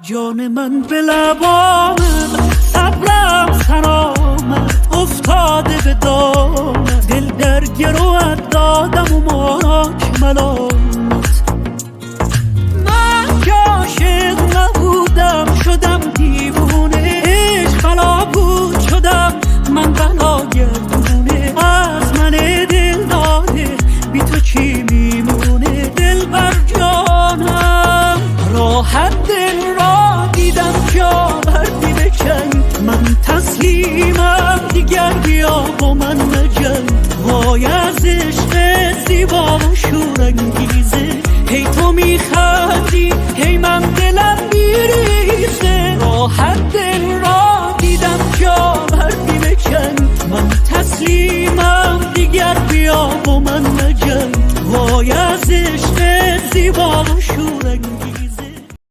جان من به لبامت صبرم سرآمد افتاده به دامت دل در گروت دادم و ماک ملامت من که عاشق نبودم شدم دیوونه عشق بلا بود شدم من بلا گردونه از من دل داده بی تو چی میمونه دل بر جانم راحت دل را دیدم که آوردی بکن من تسلیمم دیگر بیا با من مجن وای از عشق زیبا و شورانگیزه هی تو میخوای